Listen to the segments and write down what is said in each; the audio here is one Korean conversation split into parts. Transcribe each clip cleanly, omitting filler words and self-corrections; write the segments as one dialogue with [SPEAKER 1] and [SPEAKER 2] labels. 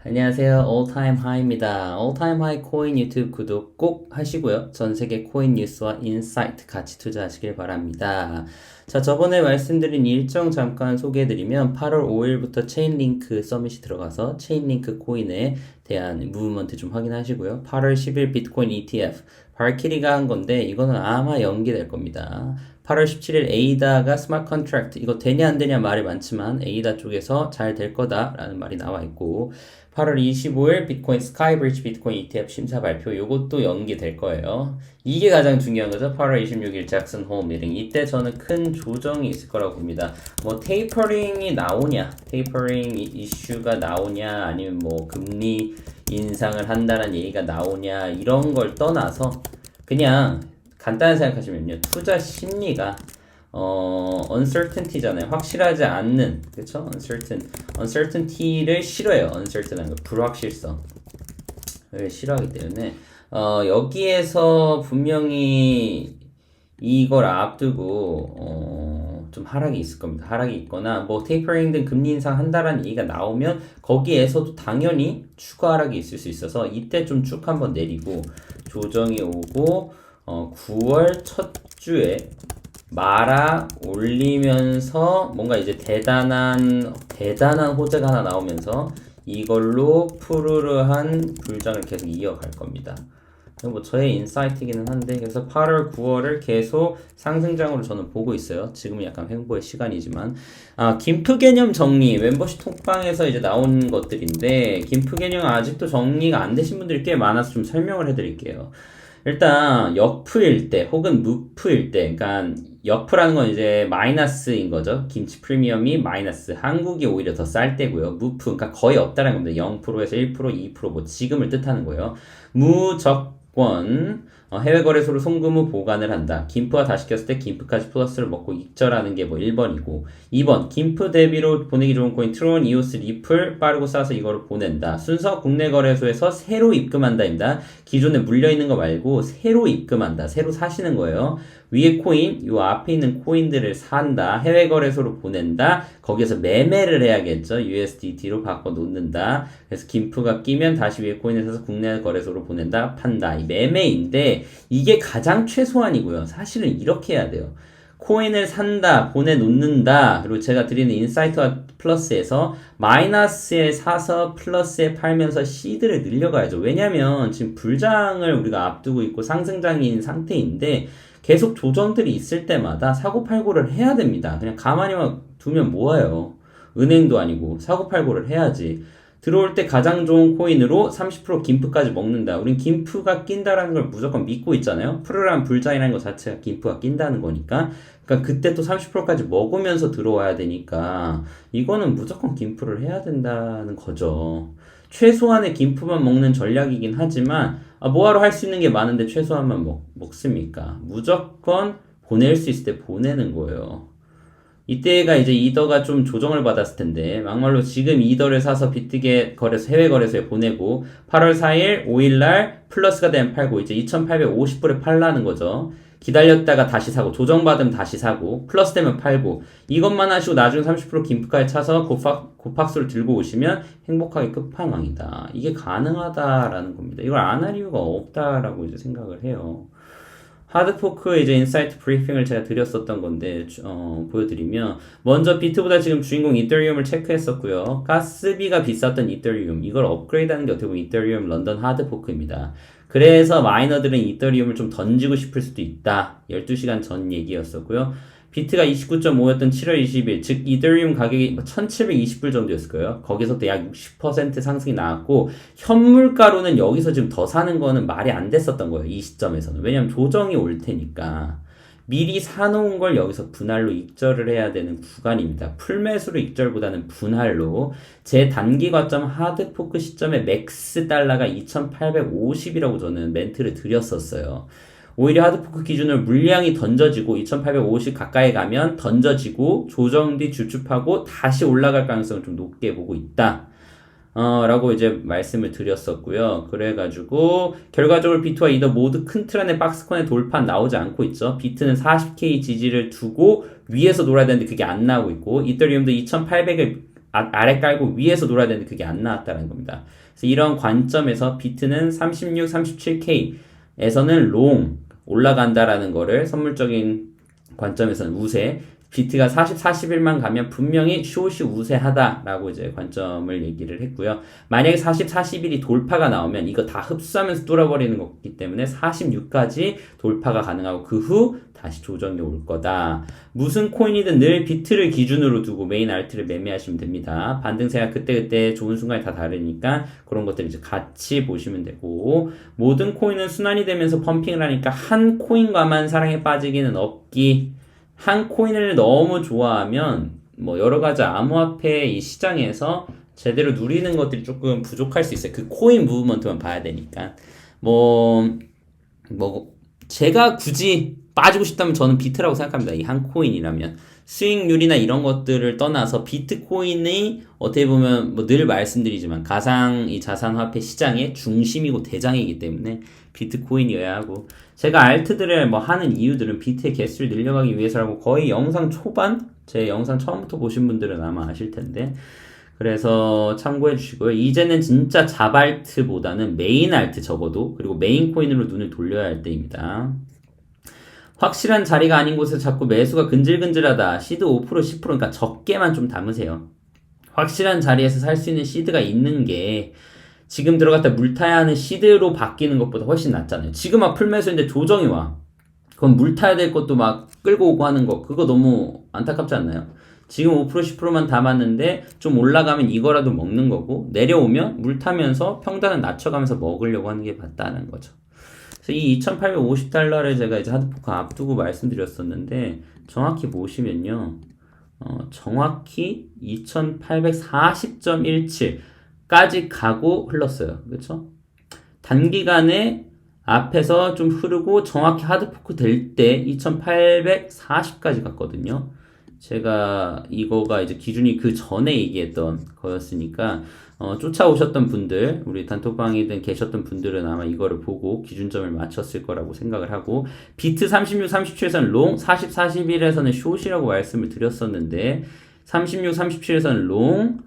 [SPEAKER 1] 안녕하세요. All Time High입니다. All Time High 코인 유튜브 구독 꼭 하시고요. 전 세계 코인 뉴스와 인사이트 같이 투자하시길 바랍니다. 자, 저번에 말씀드린 일정 잠깐 소개해드리면 8월 5일부터 체인링크 서밋이 들어가서 체인링크 코인에 대한 무브먼트 좀 확인하시고요. 8월 10일 비트코인 ETF 발키리가 한 건데 이거는 아마 연기될 겁니다. 8월 17일 에이다가 스마트 컨트랙트 이거 되냐 안 되냐 말이 많지만 에이다 쪽에서 잘 될 거다라는 말이 나와 있고 8월 25일 비트코인 스카이브리지 비트코인 ETF 심사 발표 요것도 연기될 거예요. 이게 가장 중요한 거죠. 8월 26일 잭슨 홀 미팅 이때 저는 큰 조정이 있을 거라고 봅니다. 뭐 테이퍼링이 나오냐 테이퍼링 이슈가 나오냐 아니면 뭐 금리 인상을 한다는 얘기가 나오냐 이런 걸 떠나서 그냥 간단히 생각하시면요. 투자 심리가 uncertainty잖아요. 확실하지 않는, 그쵸? uncertainty를 싫어해요. uncertain한 거, 불확실성을 싫어하기 때문에 여기에서 분명히 이걸 앞두고 좀 하락이 있을 겁니다. 하락이 있거나 뭐 테이퍼링 등 금리 인상 한다라는 얘기가 나오면 거기에서도 당연히 추가 하락이 있을 수 있어서 이때 좀 쭉 한번 내리고 조정이 오고 9월 첫 주에 말아 올리면서 뭔가 이제 대단한 호재가 하나 나오면서 이걸로 푸르르한 불장을 계속 이어갈 겁니다. 뭐 저의 인사이트이기는 한데 그래서 8월, 9월을 계속 상승장으로 저는 보고 있어요. 지금은 약간 횡보의 시간이지만 김프 개념 정리 멤버십 톡방에서 이제 나온 것들인데 김프 개념 아직도 정리가 안 되신 분들이 꽤 많아서 좀 설명을 해드릴게요. 일단 역프일 때 혹은 무프일 때 그러니까 역프라는 건 이제 마이너스인 거죠. 김치 프리미엄이 마이너스 한국이 오히려 더 쌀 때고요. 무프 그러니까 거의 없다는 겁니다. 0%에서 1% 2%뭐 지금을 뜻하는 거예요. 무적권 해외 거래소로 송금 후 보관을 한다. 김프와 다 시켰을 때 김프까지 플러스를 먹고 익절하는 게 뭐 1번이고 2번 김프 대비로 보내기 좋은 코인 트론, 이오스, 리플 빠르고 싸서 이거를 보낸다. 순서 국내 거래소에서 새로 입금한다입니다. 기존에 물려있는 거 말고 새로 입금한다. 새로 사시는 거예요. 위에 코인, 요 앞에 있는 코인들을 산다. 해외 거래소로 보낸다. 거기에서 매매를 해야겠죠. USDT로 바꿔 놓는다. 그래서 김프가 끼면 다시 위에 코인을 사서 국내 거래소로 보낸다. 판다. 이 매매인데 이게 가장 최소한이고요. 사실은 이렇게 해야 돼요. 코인을 산다, 보내놓는다. 그리고 제가 드리는 인사이트와 플러스에서 마이너스에 사서 플러스에 팔면서 시드를 늘려가야죠. 왜냐면 지금 불장을 우리가 앞두고 있고 상승장인 상태인데 계속 조정들이 있을 때마다 사고팔고를 해야 됩니다. 그냥 가만히만 두면 뭐해요. 은행도 아니고 사고팔고를 해야지. 들어올 때 가장 좋은 코인으로 30% 김프까지 먹는다. 우린 김프가 낀다라는 걸 무조건 믿고 있잖아요. 프로란 불장이라는 것 자체가 김프가 낀다는 거니까. 그러니까 그때 또 30%까지 먹으면서 들어와야 되니까 이거는 무조건 김프를 해야 된다는 거죠. 최소한의 김프만 먹는 전략이긴 하지만 뭐하러 할 수 있는 게 많은데 최소한만 먹습니까? 무조건 보낼 수 있을 때 보내는 거예요. 이때가 이제 이더가 좀 조정을 받았을 텐데 막말로 지금 이더를 사서 비트게 거래소 해외 거래소에 보내고 8월 4일 5일날 플러스가 되면 팔고 이제 2850불에 팔라는 거죠. 기다렸다가 다시 사고 조정받으면 다시 사고 플러스 되면 팔고 이것만 하시고 나중에 30% 김프까지 차서 고팍수를 들고 오시면 행복하게 끝판왕이다. 이게 가능하다라는 겁니다. 이걸 안 할 이유가 없다라고 이제 생각을 해요. 하드포크 이제 인사이트 브리핑을 제가 드렸었던 건데 보여드리면 먼저 비트보다 지금 주인공 이더리움을 체크했었고요. 가스비가 비쌌던 이더리움 이걸 업그레이드하는 게 어떻게 보면 이더리움 런던 하드포크입니다. 그래서 마이너들은 이더리움을 좀 던지고 싶을 수도 있다. 12시간 전 얘기였었고요. 비트가 29.5였던 7월 20일, 즉 이더리움 가격이 1720불 정도였을 거예요. 거기서도 약 60% 상승이 나왔고 현물가로는 여기서 지금 더 사는 거는 말이 안 됐었던 거예요. 이 시점에서는. 왜냐면 조정이 올 테니까. 미리 사놓은 걸 여기서 분할로 익절을 해야 되는 구간입니다. 풀매수로 익절보다는 분할로. 제 단기 과점 하드포크 시점에 맥스 달러가 2850이라고 저는 멘트를 드렸었어요. 오히려 하드포크 기준으로 물량이 던져지고 2850 가까이 가면 던져지고 조정 뒤 주춤하고 다시 올라갈 가능성을 좀 높게 보고 있다. 라고 이제 말씀을 드렸었고요. 그래가지고 결과적으로 비트와 이더 모두 큰 틀 안에 박스권의 돌파 나오지 않고 있죠. 비트는 40K 지지를 두고 위에서 놀아야 되는데 그게 안 나오고 있고 이더리움도 2800을 아래 깔고 위에서 놀아야 되는데 그게 안 나왔다는 겁니다. 그래서 이런 관점에서 비트는 36, 37K에서는 롱 올라간다라는 거를 선물적인 관점에서는 우세, 비트가 40, 41만 가면 분명히 숏이 우세하다라고 이제 관점을 얘기를 했고요. 만약에 40, 41이 돌파가 나오면 이거 다 흡수하면서 뚫어버리는 거기 때문에 46까지 돌파가 가능하고 그 후 다시 조정이 올 거다. 무슨 코인이든 늘 비트를 기준으로 두고 메인 알트를 매매하시면 됩니다. 반등세가 그때그때 좋은 순간이 다 다르니까 그런 것들 이제 같이 보시면 되고, 모든 코인은 순환이 되면서 펌핑을 하니까 한 코인과만 사랑에 빠지기는 없기. 한 코인을 너무 좋아하면 뭐 여러 가지 암호화폐 이 시장에서 제대로 누리는 것들이 조금 부족할 수 있어요. 그 코인 무브먼트만 봐야 되니까. 뭐 제가 굳이 빠지고 싶다면 저는 비트라고 생각합니다. 이 한 코인이라면. 수익률이나 이런 것들을 떠나서 비트코인이 어떻게 보면 뭐 늘 말씀드리지만 가상 이 자산화폐 시장의 중심이고 대장이기 때문에 비트코인이어야 하고, 제가 알트들을 뭐 하는 이유들은 비트의 개수를 늘려가기 위해서라고 거의 영상 초반, 제 영상 처음부터 보신 분들은 아마 아실 텐데, 그래서 참고해 주시고요. 이제는 진짜 잡알트보다는 메인 알트 적어도, 그리고 메인 코인으로 눈을 돌려야 할 때입니다. 확실한 자리가 아닌 곳에서 자꾸 매수가 근질근질하다. 시드 5%, 10% 그러니까 적게만 좀 담으세요. 확실한 자리에서 살 수 있는 시드가 있는 게 지금 들어갔다 물타야 하는 시드로 바뀌는 것보다 훨씬 낫잖아요. 지금 막 풀매수인데 조정이 와. 그럼 물타야 될 것도 막 끌고 오고 하는 거, 그거 너무 안타깝지 않나요? 지금 5%, 10%만 담았는데 좀 올라가면 이거라도 먹는 거고, 내려오면 물타면서 평단을 낮춰가면서 먹으려고 하는 게 맞다는 거죠. 그래서 이 2,850달러를 제가 이제 하드포크 앞두고 말씀드렸었는데, 정확히 보시면요. 정확히 2,840.17까지 가고 흘렀어요. 그렇죠? 단기간에 앞에서 좀 흐르고 정확히 하드포크 될 때 2,840까지 갔거든요. 제가 이거가 이제 기준이 그 전에 얘기했던 거였으니까 쫓아오셨던 분들, 우리 단톡방이든 계셨던 분들은 아마 이거를 보고 기준점을 맞췄을 거라고 생각을 하고, 비트 36, 37에서는 롱, 40, 41에서는 숏이라고 말씀을 드렸었는데 36, 37에서는 롱,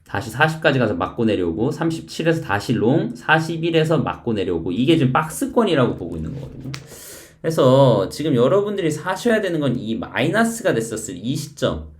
[SPEAKER 1] 다시 40까지 가서 맞고 내려오고, 37에서 다시 롱, 41에서 맞고 내려오고, 이게 지금 박스권이라고 보고 있는 거거든요. 그래서 지금 여러분들이 사셔야 되는 건 이 마이너스가 됐었을 이 시점,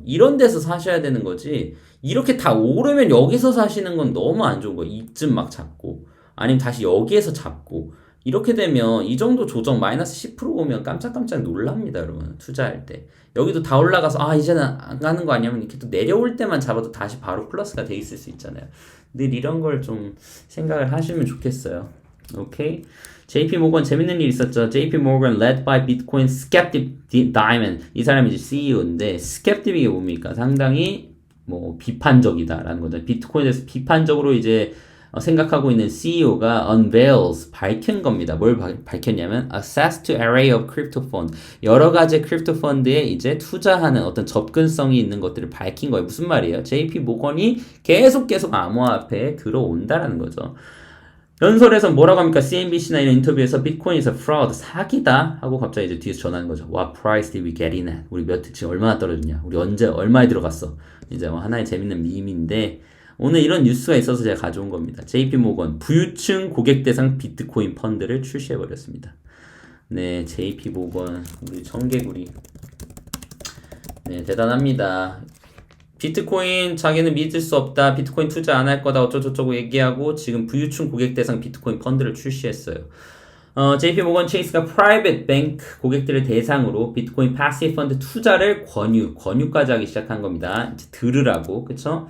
[SPEAKER 1] 이런 데서 사셔야 되는 거지, 이렇게 다 오르면 여기서 사시는 건 너무 안 좋은 거예요. 이쯤 막 잡고, 아니면 다시 여기에서 잡고, 이렇게 되면 이 정도 조정 마이너스 10% 오면 깜짝깜짝 놀랍니다, 여러분. 투자할 때. 여기도 다 올라가서 이제는 안 가는 거 아니냐면 이렇게 또 내려올 때만 잡아도 다시 바로 플러스가 돼 있을 수 있잖아요. 늘 이런 걸 좀 생각을 하시면 좋겠어요. 오케이? JP 모건 재밌는 일 있었죠. JP 모건 led by Bitcoin skeptic Diamond. 이 사람이 이제 CEO인데, skeptic이 뭡니까? 상당히 뭐 비판적이다라는 거죠. 비트코인에 대해서 비판적으로 이제 생각하고 있는 CEO가 unveils, 밝힌 겁니다. 뭘 밝혔냐면 access to array of crypto fund, 여러 가지 크립토 펀드에 이제 투자하는 어떤 접근성이 있는 것들을 밝힌 거예요. 무슨 말이에요? JP 모건이 계속 암호화폐에 들어온다라는 거죠. 연설에서 뭐라고 합니까? CNBC나 이런 인터뷰에서 비트코인 is a fraud, 사기다 하고 갑자기 이제 뒤에서 전하는 거죠. What price did we get in at? 우리 지금 얼마나 떨어졌냐? 우리 언제 얼마에 들어갔어? 이제 하나의 재밌는 밈인데, 오늘 이런 뉴스가 있어서 제가 가져온 겁니다. JP 모건 부유층 고객 대상 비트코인 펀드를 출시해 버렸습니다. 네, JP 모건 우리 청개구리. 네, 대단합니다. 비트코인 자기는 믿을 수 없다, 비트코인 투자 안 할 거다, 어쩌고저쩌고 얘기하고 지금 부유층 고객 대상 비트코인 펀드를 출시했어요. JP 모건 체이스가 프라이빗 뱅크 고객들을 대상으로 비트코인 패시브 펀드 투자를 권유까지 하기 시작한 겁니다. 이제 들으라고, 그쵸?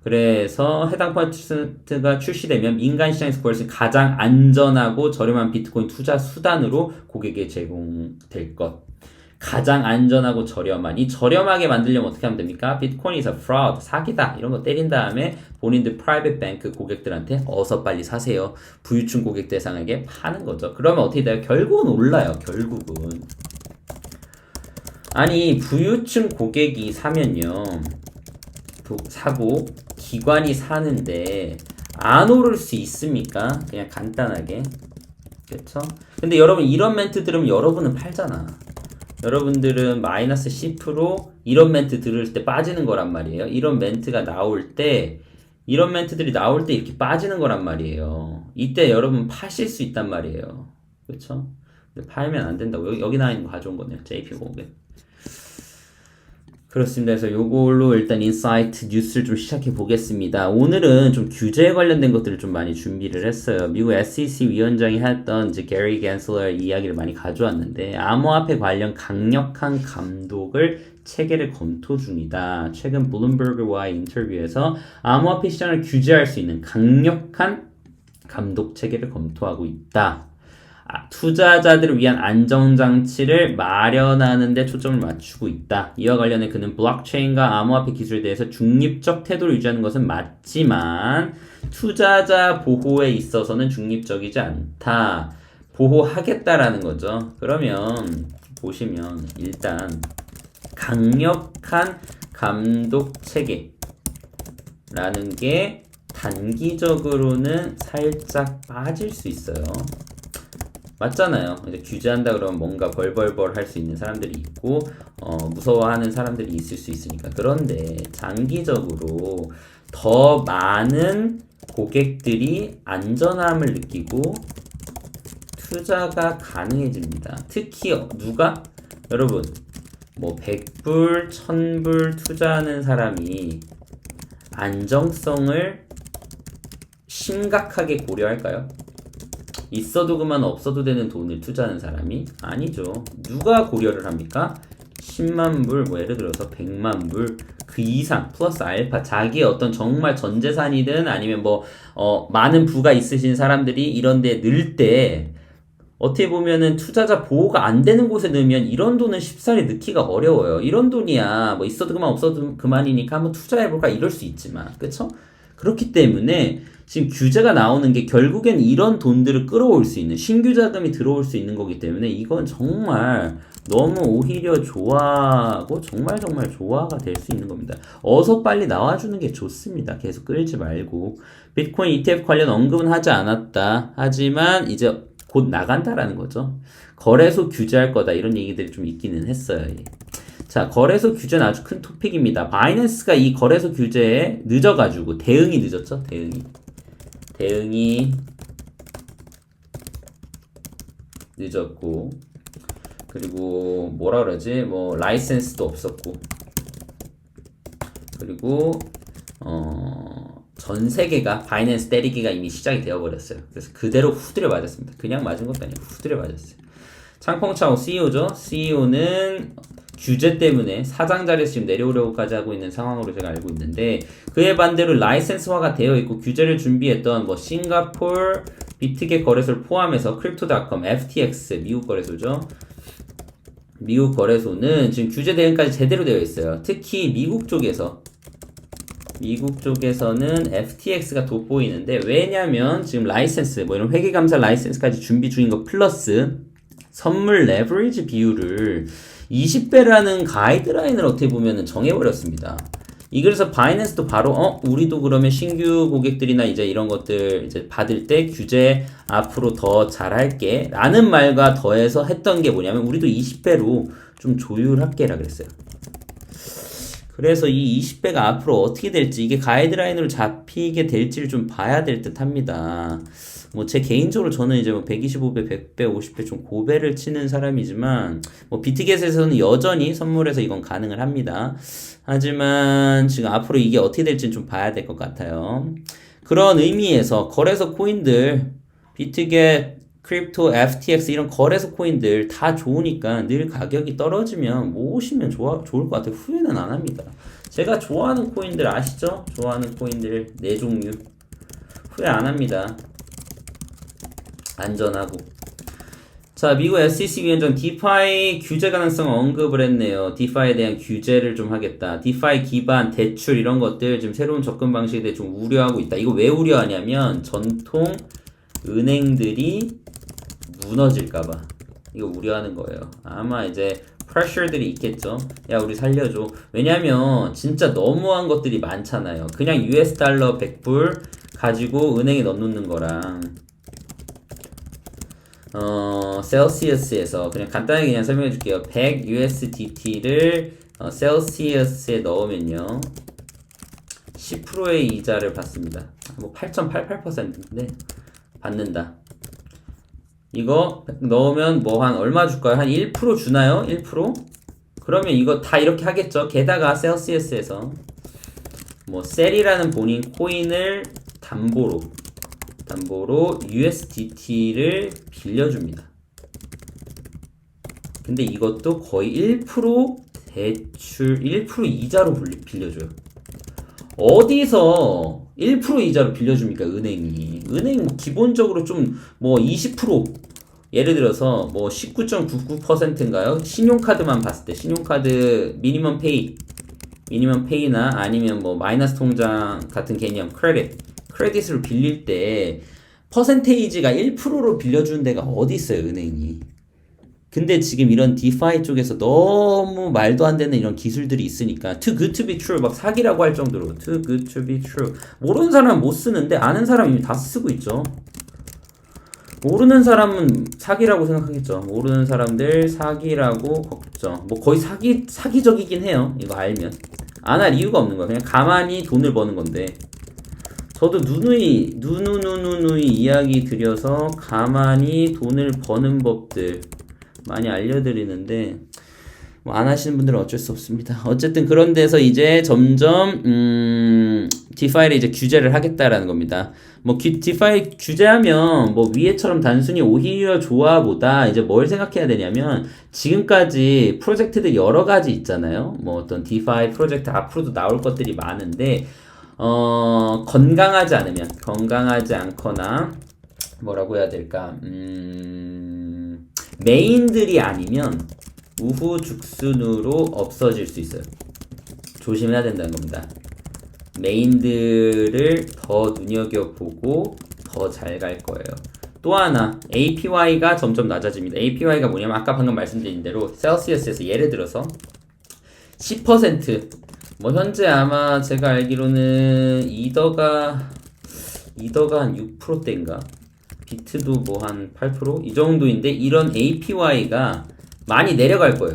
[SPEAKER 1] 그래서 해당 펀드가 출시되면 민간 시장에서 구할 수 있는 가장 안전하고 저렴한 비트코인 투자 수단으로 고객에게 제공될 것. 가장 안전하고 저렴한, 이 저렴하게 만들려면 어떻게 하면 됩니까? 비트코인 is a fraud, 사기다, 이런 거 때린 다음에 본인들 프라이빗 뱅크 고객들한테 어서 빨리 사세요, 부유층 고객 대상에게 파는 거죠. 그러면 어떻게 돼요? 결국은 올라요. 결국은 아니, 부유층 고객이 사면요, 사고 기관이 사는데 안 오를 수 있습니까? 그냥 간단하게. 그렇죠? 근데 여러분 이런 멘트 들으면 여러분은 팔잖아. 여러분들은 마이너스 10% 이런 멘트 들을 때 빠지는 거란 말이에요. 이런 멘트가 나올 때, 이런 멘트들이 나올 때 이렇게 빠지는 거란 말이에요. 이때 여러분 파실 수 있단 말이에요. 그쵸? 근데 팔면 안 된다고. 여기 나와 있는 거 가져온 거네요. JP 모건. 그렇습니다. 그래서 요걸로 일단 인사이트 뉴스를 좀 시작해 보겠습니다. 오늘은 좀 규제에 관련된 것들을 좀 많이 준비를 했어요. 미국 SEC 위원장이 했던 이제 게리 갠슬러 이야기를 많이 가져왔는데, 암호화폐 관련 강력한 감독을 체계를 검토 중이다. 최근 블룸버그와의 인터뷰에서 암호화폐 시장을 규제할 수 있는 강력한 감독 체계를 검토하고 있다. 투자자들을 위한 안정장치를 마련하는 데 초점을 맞추고 있다. 이와 관련해 그는 블록체인과 암호화폐 기술에 대해서 중립적 태도를 유지하는 것은 맞지만 투자자 보호에 있어서는 중립적이지 않다. 보호하겠다라는 거죠. 그러면 보시면 일단 강력한 감독 체계라는 게 단기적으로는 살짝 빠질 수 있어요. 맞잖아요. 이제 규제한다 그러면 뭔가 벌벌벌 할 수 있는 사람들이 있고, 무서워하는 사람들이 있을 수 있으니까. 그런데 장기적으로 더 많은 고객들이 안전함을 느끼고 투자가 가능해집니다. 특히 누가? 여러분, 뭐 100불, 1000불 투자하는 사람이 안정성을 심각하게 고려할까요? 있어도 그만 없어도 되는 돈을 투자하는 사람이? 아니죠. 누가 고려를 합니까? 10만 불, 뭐 예를 들어서 100만 불, 그 이상, 플러스 알파, 자기의 어떤 정말 전 재산이든 아니면 많은 부가 있으신 사람들이 이런 데 넣을 때, 어떻게 보면은 투자자 보호가 안 되는 곳에 넣으면 이런 돈은 쉽사리 넣기가 어려워요. 이런 돈이야, 뭐 있어도 그만 없어도 그만이니까 한번 투자해볼까 이럴 수 있지만, 그쵸? 그렇기 때문에 지금 규제가 나오는 게 결국엔 이런 돈들을 끌어올 수 있는 신규 자금이 들어올 수 있는 거기 때문에 이건 정말 너무 오히려 좋아하고 정말 좋아가 될 수 있는 겁니다. 어서 빨리 나와주는 게 좋습니다. 계속 끌지 말고. 비트코인 ETF 관련 언급은 하지 않았다. 하지만 이제 곧 나간다라는 거죠. 거래소 규제할 거다 이런 얘기들이 좀 있기는 했어요. 자, 거래소 규제는 아주 큰 토픽입니다. 바이낸스가 이 거래소 규제에 늦어가지고 대응이 늦었죠. 대응이 늦었고, 그리고 뭐라 그러지? 뭐 라이센스도 없었고, 그리고 전 세계가 바이낸스 때리기가 이미 시작이 되어버렸어요. 그래서 그대로 후드려 맞았습니다. 그냥 맞은 것도 아니고 후드려 맞았어요. 창펑차오 CEO죠. CEO는 규제 때문에 사장 자리에서 지금 내려오려고까지 하고 있는 상황으로 제가 알고 있는데, 그에 반대로 라이센스화가 되어 있고 규제를 준비했던 뭐 싱가포르 비트겟 거래소를 포함해서 크립토닷컴, FTX 미국 거래소죠. 미국 거래소는 지금 규제 대응까지 제대로 되어 있어요. 특히 미국 쪽에서는 FTX가 돋보이는데, 왜냐면 지금 라이센스 뭐 이런 회계감사 라이센스까지 준비 중인 거 플러스 선물 레버리지 비율을 20배라는 가이드라인을 어떻게 보면은 정해버렸습니다. 그래서 바이낸스도 바로 우리도 그러면 신규 고객들이나 이제 이런 것들 이제 받을 때 규제 앞으로 더 잘할게 라는 말과 더해서 했던 게 뭐냐면, 우리도 20배로 좀 조율할게라 그랬어요. 그래서 이 20배가 앞으로 어떻게 될지, 이게 가이드라인으로 잡히게 될지를 좀 봐야 될 듯 합니다. 뭐 제 개인적으로 저는 이제 뭐 125배, 100배, 50배 좀 고배를 치는 사람이지만, 뭐 비트겟에서는 여전히 선물해서 이건 가능을 합니다. 하지만 지금 앞으로 이게 어떻게 될지는 좀 봐야 될 것 같아요. 그런 의미에서 거래소 코인들, 비트겟, 크립토, FTX 이런 거래소 코인들 다 좋으니까 늘 가격이 떨어지면 모으시면 좋을 것 같아요. 후회는 안 합니다. 제가 좋아하는 코인들 아시죠? 좋아하는 코인들 4종류 후회 안 합니다. 안전하고. 자, 미국 SEC 위원장 디파이 규제 가능성 언급을 했네요. 디파이에 대한 규제를 좀 하겠다. 디파이 기반 대출 이런 것들 지금 새로운 접근 방식에 대해 좀 우려하고 있다. 이거 왜 우려하냐면 전통 은행들이 무너질까봐 이거 우려하는 거예요. 아마 이제 프레셔들이 있겠죠. 야, 우리 살려줘. 왜냐면 진짜 너무한 것들이 많잖아요. 그냥 US 달러 100불 가지고 은행에 넣어놓는 거랑 셀시어스에서 그냥 간단하게 그냥 설명해 줄게요. 100 USDT를 셀시어스에 넣으면요. 10%의 이자를 받습니다. 뭐 8.88%인데 받는다. 이거 넣으면 뭐 한 얼마 줄까요? 한 1% 주나요? 1%? 그러면 이거 다 이렇게 하겠죠. 게다가 셀시어스에서 뭐 셀이라는 본인 코인을 담보로 USDT를 빌려줍니다. 근데 이것도 거의 1% 대출 1% 이자로 빌려줘요. 어디서 1% 이자로 빌려줍니까? 은행이 뭐 기본적으로 좀 뭐 20% 예를 들어서 뭐 19.99%인가요? 신용카드만 봤을 때 신용카드 미니멈 페이나 아니면 뭐 마이너스 통장 같은 개념 크레딧으로 빌릴 때 퍼센테이지가 1%로 빌려주는 데가 어디 있어요, 은행이. 근데 지금 이런 디파이 쪽에서 너무 말도 안 되는 이런 기술들이 있으니까 too good to be true 막 사기라고 할 정도로 too good to be true 모르는 사람은 못 쓰는데 아는 사람은 이미 다 쓰고 있죠. 모르는 사람은 사기라고 생각하겠죠. 모르는 사람들 사기라고 걱정. 뭐 거의 사기적이긴 해요. 이거 알면 안 할 이유가 없는 거야. 그냥 가만히 돈을 버는 건데. 저도 누누이 이야기 드려서 가만히 돈을 버는 법들 많이 알려드리는데 뭐 안 하시는 분들은 어쩔 수 없습니다. 어쨌든 그런 데서 이제 점점 디파이를 이제 규제를 하겠다라는 겁니다. 뭐 디파이 규제하면 뭐 위에처럼 단순히 오히려 좋아보다 이제 뭘 생각해야 되냐면 지금까지 프로젝트들 여러 가지 있잖아요. 뭐 어떤 디파이 프로젝트 앞으로도 나올 것들이 많은데 건강하지 않거나 뭐라고 해야 될까 메인들이 아니면 우후죽순으로 없어질 수 있어요. 조심해야 된다는 겁니다. 메인들을 더 눈여겨보고 더 잘 갈 거예요. 또 하나 APY가 점점 낮아집니다. APY가 뭐냐면 아까 방금 말씀드린 대로 셀시어스에서 예를 들어서 10% 뭐 현재 아마 제가 알기로는 이더가 한 6%대인가 비트도 뭐 한 8% 이 정도인데 이런 APY가 많이 내려갈 거예요.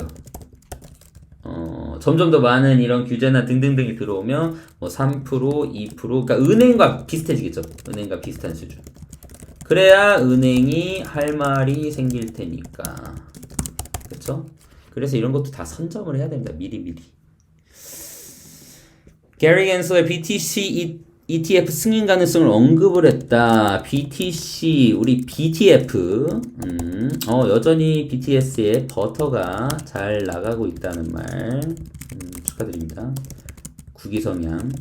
[SPEAKER 1] 점점 더 많은 이런 규제나 등등등이 들어오면 뭐 3%, 2% 그러니까 은행과 비슷해지겠죠. 은행과 비슷한 수준. 그래야 은행이 할 말이 생길 테니까. 그렇죠? 그래서 이런 것도 다 선점을 해야 됩니다. 미리. 게리 겐슬의 BTC ETF 승인 가능성을 언급을 했다. BTC, 우리 BTF, 여전히 BTS의 버터가 잘 나가고 있다는 말, 축하드립니다. 국위성향.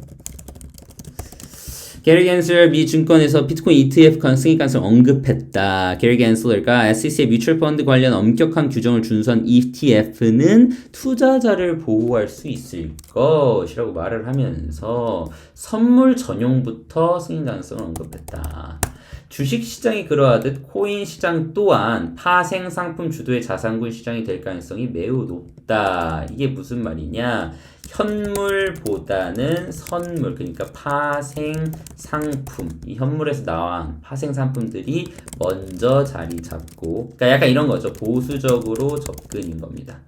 [SPEAKER 1] 게리 겐슬 미 증권에서 비트코인 ETF 승인 가능성을 언급했다. 게리 겐슬가 SEC의 뮤추얼 펀드 관련 엄격한 규정을 준수한 ETF는 투자자를 보호할 수 있을 것이라고 말을 하면서 선물 전용부터 승인 가능성을 언급했다. 주식시장이 그러하듯 코인 시장 또한 파생 상품 주도의 자산군 시장이 될 가능성이 매우 높다. 이게 무슨 말이냐? 현물보다는 선물, 그러니까 파생 상품, 이 현물에서 나온 파생 상품들이 먼저 자리 잡고, 그러니까 약간 이런 거죠. 보수적으로 접근인 겁니다.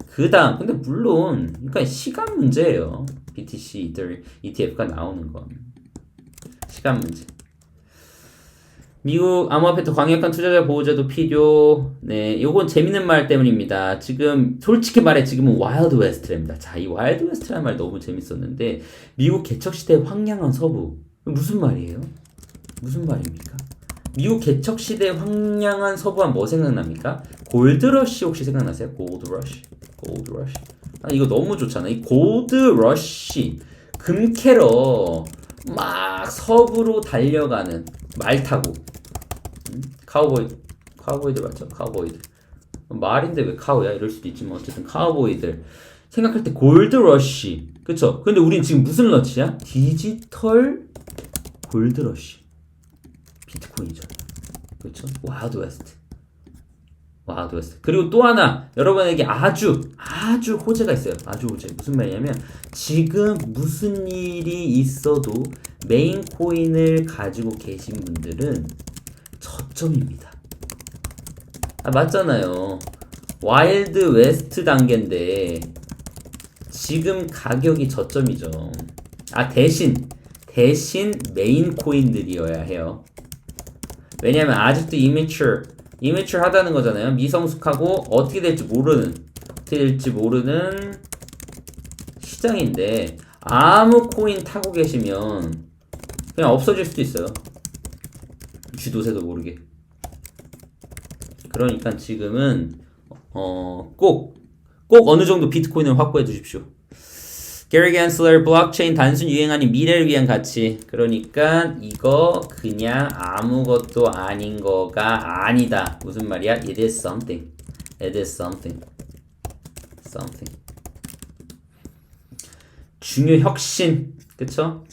[SPEAKER 1] 그 다음, 근데 물론, 그러니까 시간 문제예요. BTC ETF가 나오는 건. 시간 문제. 미국 암호화폐 강력한 투자자 보호제도 필요. 네, 요건 재밌는 말 때문입니다. 지금 솔직히 말해 지금은 와일드 웨스트랍니다. 자, 이 와일드 웨스트라는 말 너무 재밌었는데 미국 개척 시대의 황량한 서부. 무슨 말이에요? 무슨 말입니까? 미국 개척 시대의 황량한 서부한 뭐 생각납니까? 골드러시 혹시 생각나세요? 골드러시. 아, 이거 너무 좋잖아. 이 골드러시 금캐러 막 서부로 달려가는 말 타고 카우보이들 맞죠? 카우보이들 말인데 왜 카우야? 이럴 수도 있지만 어쨌든 카우보이들 생각할 때 골드러시 그쵸? 근데 우린 지금 무슨 러시야? 디지털 골드러시 비트코인이죠. 그쵸? 와일드 웨스트. 그리고 또 하나 여러분에게 아주 호재가 있어요. 아주 호재. 무슨 말이냐면 지금 무슨 일이 있어도 메인 코인을 가지고 계신 분들은 저점입니다. 맞잖아요. 와일드 웨스트 단계인데 지금 가격이 저점이죠. 대신 메인 코인들이어야 해요. 왜냐면 아직도 이미추얼 하다는 거잖아요. 미성숙하고 어떻게 될지 모르는 시장인데 아무 코인 타고 계시면 그냥 없어질 수도 있어요. 쥐도새도 모르게. 그러니까 지금은 꼭 어느 정도 비트코인을 확보해 두십시오. 게리 갠슬러 블록체인 단순 유행 아닌 미래를 위한 가치. 그러니까 이거 그냥 아무것도 아닌 거가 아니다. 무슨 말이야? It is something. It is something. 중요 혁신. 그쵸?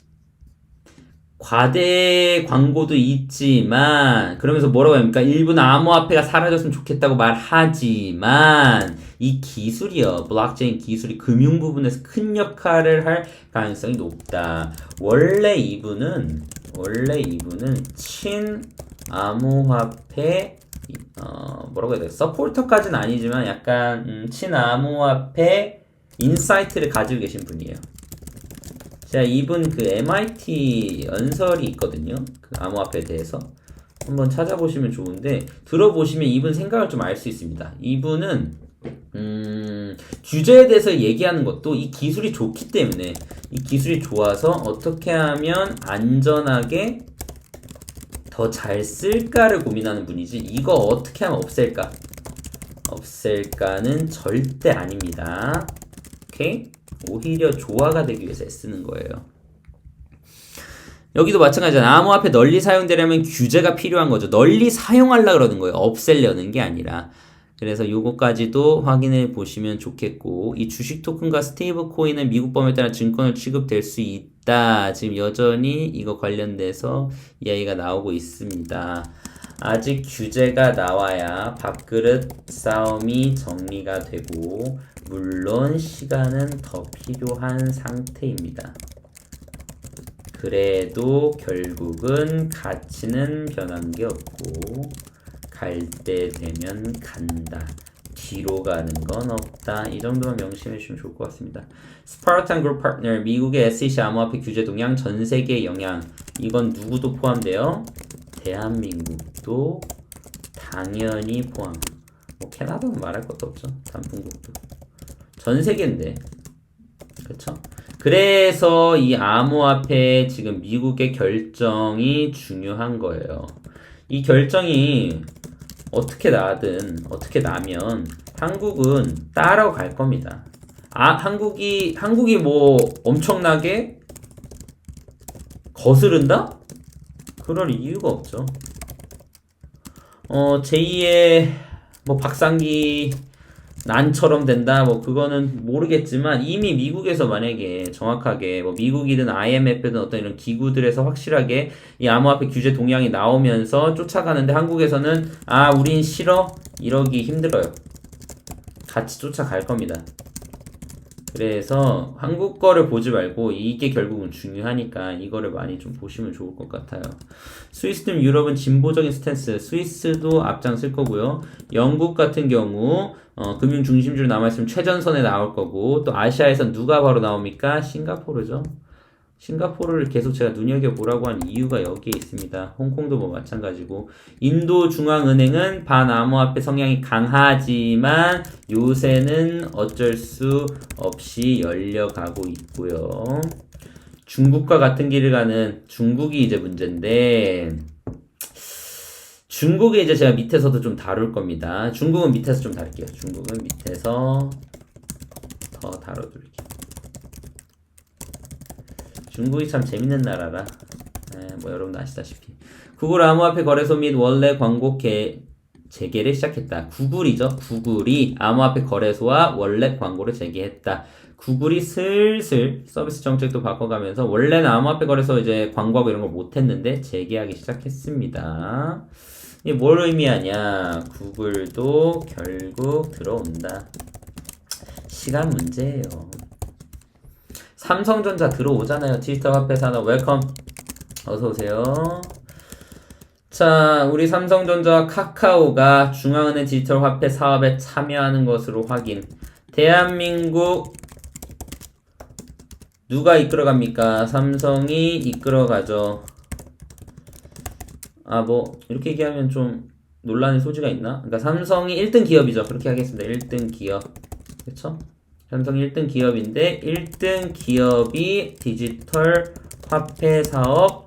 [SPEAKER 1] 과대 광고도 있지만 그러면서 뭐라고 합니까? 일부는 암호화폐가 사라졌으면 좋겠다고 말하지만 이 기술이요. 블록체인 기술이 금융 부분에서 큰 역할을 할 가능성이 높다. 원래 이분은 친 암호화폐 뭐라고 해야 돼? 서포터까지는 아니지만 약간 친 암호화폐 인사이트를 가지고 계신 분이에요. 자, 이분 그 MIT 연설이 있거든요. 그 암호화폐에 대해서. 한번 찾아보시면 좋은데, 들어보시면 이분 생각을 좀 알 수 있습니다. 이분은, 규제에 대해서 얘기하는 것도 이 기술이 좋기 때문에, 이 기술이 좋아서 어떻게 하면 안전하게 더 잘 쓸까를 고민하는 분이지, 이거 어떻게 하면 없앨까는 절대 아닙니다. 오케이? 오히려 조화가 되기 위해서 애쓰는 거예요. 여기도 마찬가지잖아. 암호화폐 널리 사용되려면 규제가 필요한 거죠. 널리 사용하려고 그러는 거예요. 없애려는 게 아니라. 그래서 요거까지도 확인해 보시면 좋겠고, 이 주식 토큰과 스테이블 코인은 미국 법에 따라 증권을 취급될 수 있다. 지금 여전히 이거 관련돼서 이야기가 나오고 있습니다. 아직 규제가 나와야 밥그릇 싸움이 정리가 되고, 물론 시간은 더 필요한 상태입니다. 그래도 결국은 가치는 변한 게 없고 갈 때 되면 간다. 뒤로 가는 건 없다. 이 정도만 명심해 주시면 좋을 것 같습니다. 스파르탄 그룹 파트너 미국의 SEC 암호화폐 규제 동향 전 세계 영향. 이건 누구도 포함돼요? 대한민국도 당연히 포함. 뭐 캐나다는 말할 것도 없죠. 단풍국도. 전 세계인데. 그쵸? 그래서 이 암호화폐 지금 미국의 결정이 중요한 거예요. 이 결정이 어떻게 나면 한국은 따라갈 겁니다. 한국이 뭐 엄청나게 거스른다? 그럴 이유가 없죠. 제2의 뭐 박상기 난처럼 된다, 뭐, 그거는 모르겠지만, 이미 미국에서 만약에 정확하게, 뭐, 미국이든 IMF든 어떤 이런 기구들에서 확실하게 이 암호화폐 규제 동향이 나오면서 쫓아가는데 한국에서는, 우린 싫어? 이러기 힘들어요. 같이 쫓아갈 겁니다. 그래서 한국 거를 보지 말고 이게 결국은 중요하니까 이거를 많이 좀 보시면 좋을 것 같아요. 스위스 등 유럽은 진보적인 스탠스, 스위스도 앞장설 거고요. 영국 같은 경우 금융 중심주로 남아있으면 최전선에 나올 거고, 또 아시아에선 누가 바로 나옵니까? 싱가포르죠. 싱가포르를 계속 제가 눈여겨보라고 한 이유가 여기에 있습니다. 홍콩도 뭐 마찬가지고, 인도 중앙은행은 반암호화폐 성향이 강하지만 요새는 어쩔 수 없이 열려가고 있고요. 중국과 같은 길을 가는 중국이 이제 문제인데, 중국에 이제 제가 밑에서도 좀 다룰 겁니다. 중국은 밑에서 좀 다룰게요. 중국은 밑에서 더 다뤄드릴게요. 중국이 참 재밌는 나라라. 뭐 여러분 아시다시피 구글 암호화폐 거래소 및 원래 광고 재개를 시작했다. 구글이죠. 구글이 암호화폐 거래소와 원래 광고를 재개했다. 구글이 슬슬 서비스 정책도 바꿔가면서 원래는 암호화폐 거래소 이제 광고하고 이런 걸 못했는데 재개하기 시작했습니다. 이게 뭘 의미하냐? 구글도 결국 들어온다. 시간 문제예요. 삼성전자 들어오잖아요. 디지털 화폐 산업 웰컴. 어서오세요. 자, 우리 삼성전자와 카카오가 중앙은행 디지털 화폐 사업에 참여하는 것으로 확인. 대한민국 누가 이끌어갑니까? 삼성이 이끌어가죠. 아, 뭐 이렇게 얘기하면 좀 논란의 소지가 있나? 그러니까 삼성이 1등 기업이죠. 그렇게 하겠습니다. 1등 기업. 그렇죠? 삼성이 1등 기업인데 1등 기업이 디지털 화폐 사업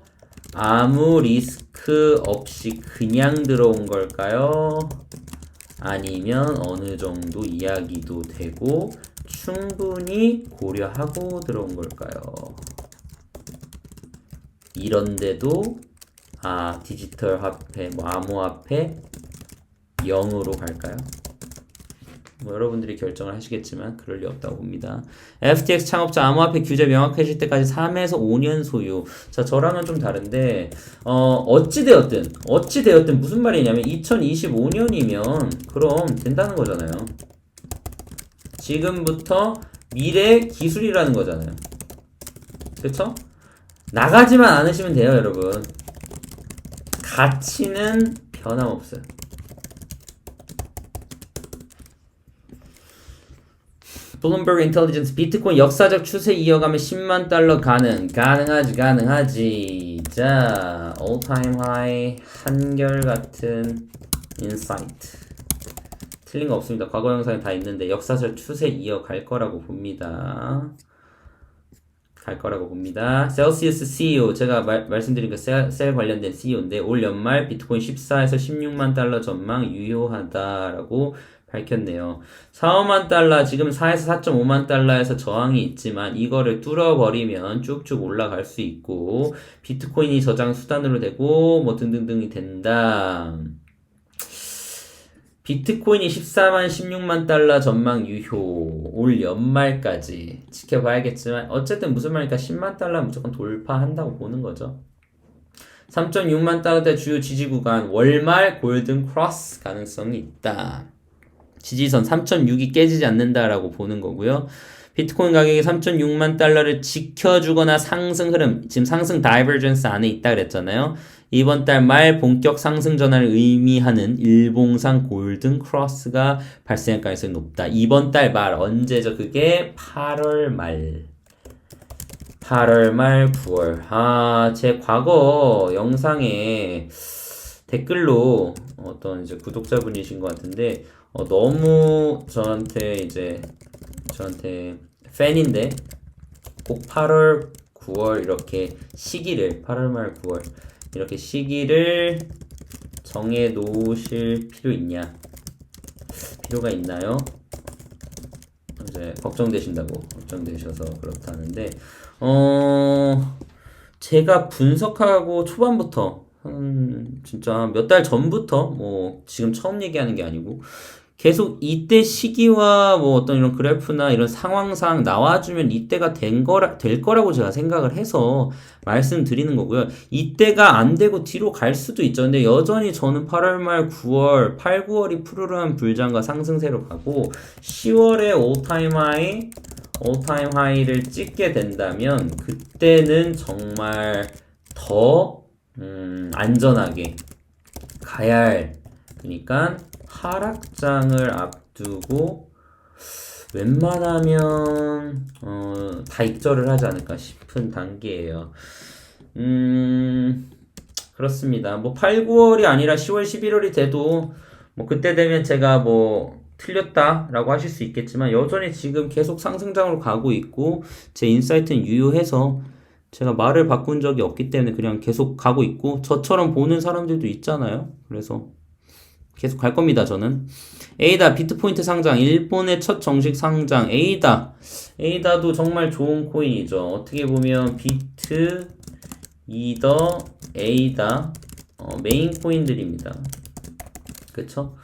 [SPEAKER 1] 아무 리스크 없이 그냥 들어온 걸까요? 아니면 어느 정도 이야기도 되고 충분히 고려하고 들어온 걸까요? 이런데도 디지털 화폐, 뭐 암호화폐 0으로 갈까요? 뭐 여러분들이 결정을 하시겠지만 그럴 리 없다고 봅니다. FTX 창업자 암호화폐 규제 명확해질 때까지 3에서 5년 소요. 자, 저랑은 좀 다른데 어찌되었든 무슨 말이냐면 2025년이면 그럼 된다는 거잖아요. 지금부터 미래 기술이라는 거잖아요. 그쵸? 나가지만 않으시면 돼요, 여러분. 가치는 변함없어요. 블룸버그 인텔리전스 비트코인 역사적 추세 이어가면 10만 달러 가능하지. 자, all time high 한결같은 인사이트. 틀린 거 없습니다. 과거 영상에 다 있는데 역사적 추세 이어갈 거라고 봅니다. 셀시우스 CEO, 제가 말씀드린 그 셀 관련된 CEO인데 올 연말 비트코인 14에서 16만 달러 전망 유효하다라고 밝혔네요. 4, 5만 달러, 지금 4에서 4.5만 달러에서 저항이 있지만 이거를 뚫어버리면 쭉쭉 올라갈 수 있고 비트코인이 저장 수단으로 되고 뭐 등등등이 된다. 비트코인이 14만, 16만 달러 전망 유효. 올 연말까지 지켜봐야겠지만 어쨌든 무슨 말이니까 10만 달러 무조건 돌파한다고 보는 거죠. 3.6만 달러대 주요 지지 구간 월말 골든 크로스 가능성이 있다. 지지선 3.6이 깨지지 않는다라고 보는 거고요. 비트코인 가격이 3.6만 달러를 지켜주거나 상승 흐름, 지금 상승 다이버전스 안에 있다 그랬잖아요. 이번 달 말 본격 상승 전환을 의미하는 일봉상 골든 크로스가 발생할 가능성이 높다. 이번 달 말 언제죠? 그게 8월 말 9월. 제 과거 영상에 댓글로 어떤 이제 구독자분이신 것 같은데 너무 저한테 팬인데 꼭 8월 9월 이렇게 시기를 8월 말 9월 이렇게 시기를 정해 놓으실 필요가 있나요? 이제 걱정되셔서 그렇다는데 제가 분석하고 초반부터 진짜 몇 달 전부터 뭐 지금 처음 얘기하는 게 아니고 계속 이때 시기와 뭐 어떤 이런 그래프나 이런 상황상 나와주면 이때가 될 거라고 제가 생각을 해서 말씀드리는 거고요. 이때가 안 되고 뒤로 갈 수도 있죠. 근데 여전히 저는 8월 말 9월, 8, 9월이 푸르르한 불장과 상승세로 가고 10월에 올타임 하이를 찍게 된다면 그때는 정말 더 안전하게 가야 할 그러니까 하락장을 앞두고 웬만하면 다 익절을 하지 않을까 싶은 단계예요. 그렇습니다. 뭐 8, 9월이 아니라 10월, 11월이 돼도 뭐 그때 되면 제가 뭐 틀렸다라고 하실 수 있겠지만 여전히 지금 계속 상승장으로 가고 있고 제 인사이트는 유효해서 제가 말을 바꾼 적이 없기 때문에 그냥 계속 가고 있고 저처럼 보는 사람들도 있잖아요. 그래서 계속 갈 겁니다, 저는. 에이다, 비트포인트 상장, 일본의 첫 정식 상장, 에이다도 정말 좋은 코인이죠. 어떻게 보면 비트, 이더, 에이다, 메인 코인들입니다. 그쵸?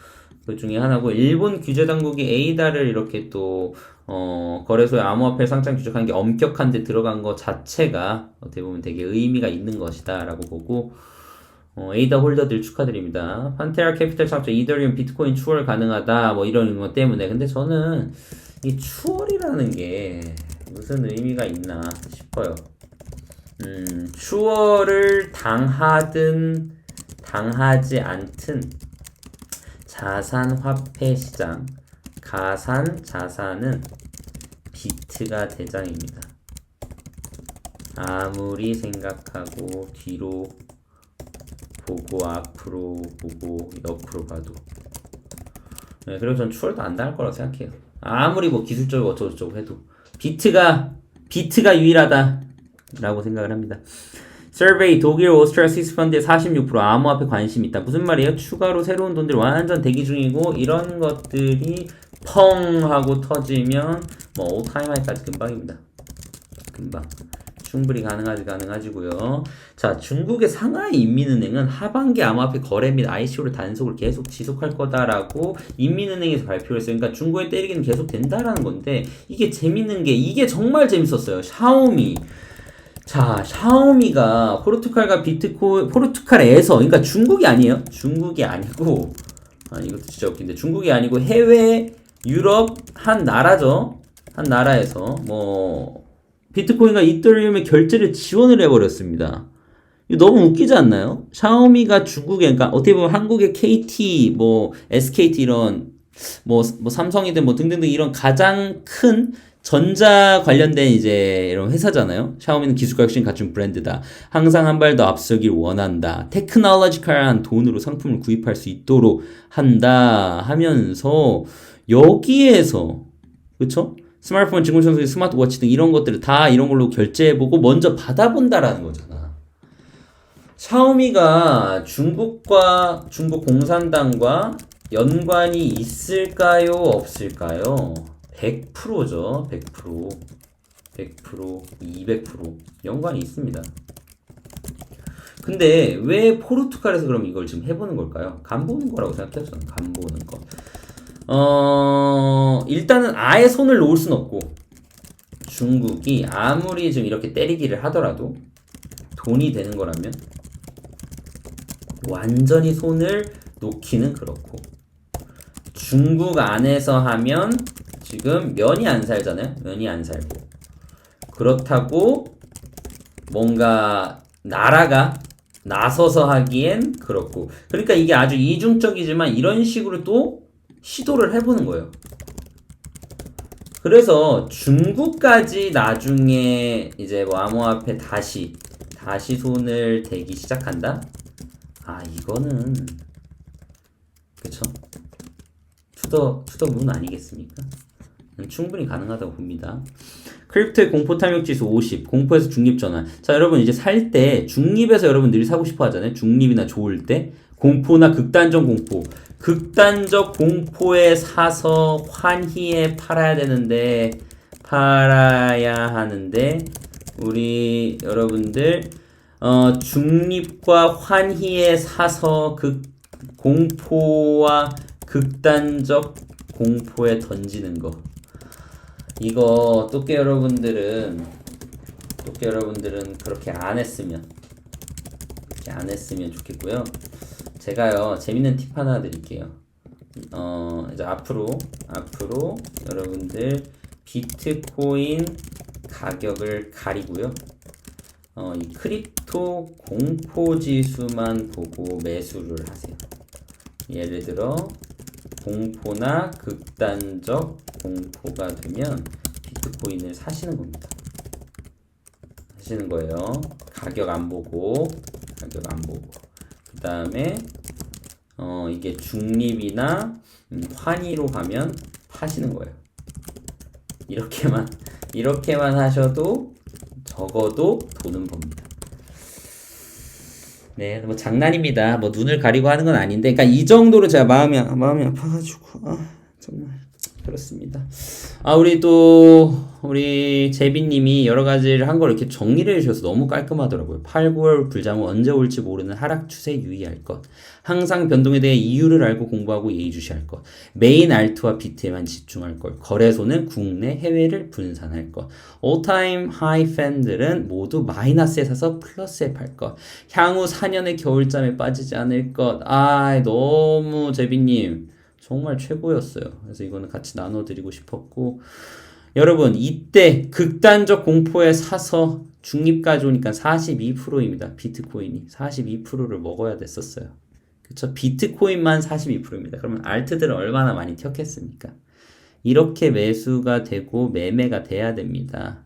[SPEAKER 1] 그 중에 하나고, 일본 규제 당국이 에이다를 이렇게 또, 거래소의 암호화폐 상장 규정한 게 엄격한 데 들어간 것 자체가 어떻게 보면 되게 의미가 있는 것이다, 라고 보고, 에이다 홀더들 축하드립니다. 판테라 캐피탈 창업자 이더리움 비트코인 추월 가능하다 뭐 이런 것 때문에 근데 저는 이 추월이라는 게 무슨 의미가 있나 싶어요. 추월을 당하든 강하지 않든 자산화폐 시장, 가산 자산은 비트가 대장입니다. 아무리 생각하고 뒤로 보고 앞으로 보고 옆으로 봐도 네, 그리고 전 추월도 안 당할 거라고 생각해요. 아무리 뭐 기술적으로 어쩌고저쩌고 해도 비트가 유일하다 라고 생각을 합니다. 서베이 독일 오스트리아 스위스 펀드의 46% 암호화폐 관심이 있다. 무슨 말이에요? 추가로 새로운 돈들이 완전 대기 중이고 이런 것들이 펑 하고 터지면 뭐 올타임 하이까지 금방입니다. 금방. 충분히 가능하지고요. 자, 중국의 상하이 인민은행은 하반기 암호화폐 거래 및 ICO를 단속을 계속 지속할 거다라고 인민은행에서 발표를 했어요. 그러니까 중국의 때리기는 계속 된다라는 건데 이게 재밌는 게 이게 정말 재밌었어요. 샤오미. 자, 샤오미가 포르투갈과 포르투갈에서 그러니까 중국이 아니에요. 중국이 아니고 이것도 진짜 웃긴데 중국이 아니고 해외 유럽 한 나라죠. 한 나라에서 뭐 비트코인과 이더리움의 결제를 지원을 해버렸습니다. 이거 너무 웃기지 않나요? 샤오미가 중국에, 그러니까 어떻게 보면 한국의 KT, 뭐 SKT 이런 뭐 삼성이든 뭐 등등등 이런 가장 큰 전자 관련된 이제 이런 회사잖아요. 샤오미는 기술과 혁신을 갖춘 브랜드다. 항상 한 발 더 앞서길 원한다. 테크놀로지컬한 돈으로 상품을 구입할 수 있도록 한다 하면서 여기에서 그쵸? 스마트폰, 증권청소기, 스마트워치 등 이런 것들을 다 이런 걸로 결제해보고 먼저 받아본다라는 거잖아. 샤오미가 중국 공산당과 연관이 있을까요? 없을까요? 100%죠. 100%. 200% 연관이 있습니다. 근데 왜 포르투갈에서 그럼 이걸 지금 해보는 걸까요? 간 보는 거라고 생각해요. 저는 간 보는 거. 일단은 아예 손을 놓을 순 없고 중국이 아무리 지금 이렇게 때리기를 하더라도 돈이 되는 거라면 완전히 손을 놓기는 그렇고 중국 안에서 하면 지금 면이 안 살잖아요. 면이 안 살고 그렇다고 뭔가 나라가 나서서 하기엔 그렇고 그러니까 이게 아주 이중적이지만 이런 식으로 또 시도를 해보는 거예요. 그래서 중국까지 나중에 이제 뭐 암호화폐 다시 손을 대기 시작한다? 이거는 그쵸? 투더문 아니겠습니까? 충분히 가능하다고 봅니다. 크립토의 공포 탐욕 지수 50, 공포에서 중립 전환. 자, 여러분 이제 살 때 중립에서 여러분들이 사고 싶어 하잖아요. 중립이나 좋을 때 공포나 극단적 공포에 사서 환희에 팔아야 하는데 우리 여러분들 중립과 환희에 사서 공포와 극단적 공포에 던지는 거. 이거 또깨 여러분들은 그렇게 안 했으면 좋겠고요. 제가요 재밌는 팁 하나 드릴게요. 이제 앞으로 여러분들 비트코인 가격을 가리고요. 이 크립토 공포 지수만 보고 매수를 하세요. 예를 들어 공포나 극단적 공포가 되면 비트코인을 사시는 겁니다. 사시는 거예요. 가격 안 보고 그 다음에 이게 중립이나 환희로 가면 파시는 거예요. 이렇게만 하셔도 적어도 돈은 법니다. 네, 뭐 장난입니다. 뭐 눈을 가리고 하는 건 아닌데, 그러니까 이 정도로 제가 마음이 아파가지고 정말 그렇습니다. 우리 제비님이 여러 가지를 한 걸 이렇게 정리를 해주셔서 너무 깔끔하더라고요. 8, 9월 불장은 언제 올지 모르는 하락 추세에 유의할 것. 항상 변동에 대해 이유를 알고 공부하고 예의주시할 것. 메인 알트와 비트에만 집중할 것. 거래소는 국내, 해외를 분산할 것. 올타임 하이 팬들은 모두 마이너스에 사서 플러스에 팔 것. 향후 4년의 겨울잠에 빠지지 않을 것. 너무 제비님 정말 최고였어요. 그래서 이거는 같이 나눠드리고 싶었고 여러분 이때 극단적 공포에 사서 중립까지 오니까 42%입니다. 비트코인이 42%를 먹어야 됐었어요. 그쵸? 비트코인만 42%입니다. 그러면 알트들은 얼마나 많이 튀었겠습니까? 이렇게 매수가 되고 매매가 돼야 됩니다.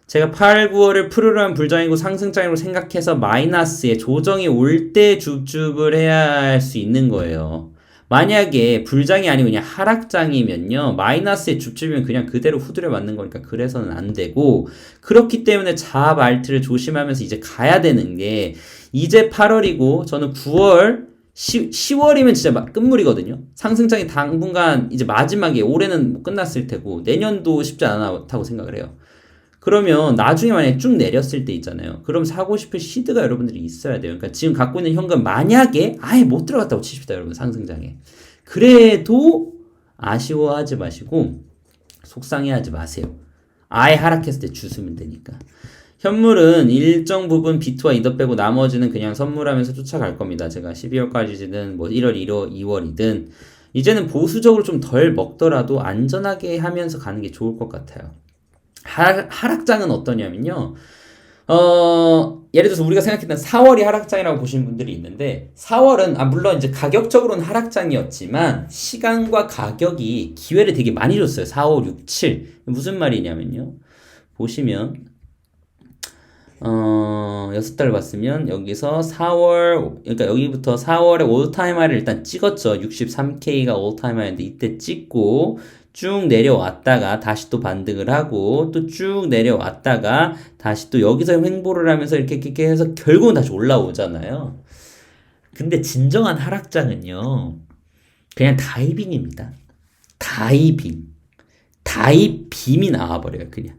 [SPEAKER 1] 제가 8, 9월을 푸르르한 불장이고 상승장으로 생각해서 마이너스에 조정이 올 때 줍줍을 해야 할 수 있는 거예요. 만약에 불장이 아니고 그냥 하락장이면요, 마이너스에 줍줍이면 그냥 그대로 후드려 맞는 거니까 그래서는 안 되고, 그렇기 때문에 잡 알트를 조심하면서 이제 가야 되는 게, 이제 8월이고 저는 9월 10월이면 진짜 끝물이거든요. 상승장이 당분간 이제 마지막에 올해는 뭐 끝났을 테고 내년도 쉽지 않다고 생각을 해요. 그러면 나중에 만약에 쭉 내렸을 때 있잖아요. 그럼 사고 싶은 시드가 여러분들이 있어야 돼요. 그러니까 지금 갖고 있는 현금 만약에 아예 못 들어갔다고 치십시다, 여러분. 상승장에. 그래도 아쉬워하지 마시고 속상해하지 마세요. 아예 하락했을 때 주시면 되니까. 현물은 일정 부분 비트와 이더 빼고 나머지는 그냥 선물하면서 쫓아갈 겁니다. 제가 12월까지든 뭐 1월, 1월, 2월이든 이제는 보수적으로 좀 덜 먹더라도 안전하게 하면서 가는 게 좋을 것 같아요. 하락장은 어떠냐면요. 예를 들어서 우리가 생각했던 4월이 하락장이라고 보시는 분들이 있는데 4월은 물론 이제 가격적으로는 하락장이었지만 시간과 가격이 기회를 되게 많이 줬어요. 4, 5, 6, 7. 무슨 말이냐면요. 보시면 6달 봤으면 여기서 4월, 그러니까 여기부터 4월에 올타임 하이를 일단 찍었죠. 63K가 올타임 하이인데 이때 찍고 쭉 내려왔다가 다시 또 반등을 하고 또 쭉 내려왔다가 다시 또 여기서 횡보를 하면서 이렇게 해서 결국은 다시 올라오잖아요. 근데 진정한 하락장은요, 그냥 다이빙입니다. 다이빙. 다이빔이 나와버려요, 그냥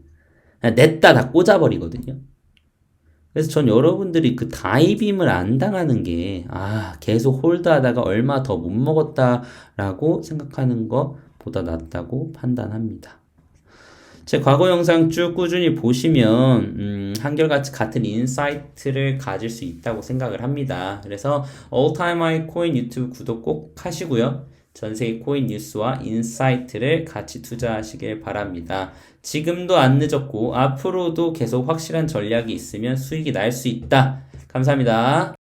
[SPEAKER 1] 냈다 다 꽂아버리거든요. 그래서 전 여러분들이 그 다이빔을 안 당하는 게, 계속 홀드하다가 얼마 더 못 먹었다라고 생각하는 것보다 낫다고 판단합니다. 제 과거 영상 쭉 꾸준히 보시면, 한결같이 같은 인사이트를 가질 수 있다고 생각을 합니다. 그래서 All Time High 코인 유튜브 구독 꼭 하시고요. 전세계 코인 뉴스와 인사이트를 같이 투자하시길 바랍니다. 지금도 안 늦었고 앞으로도 계속 확실한 전략이 있으면 수익이 날 수 있다. 감사합니다.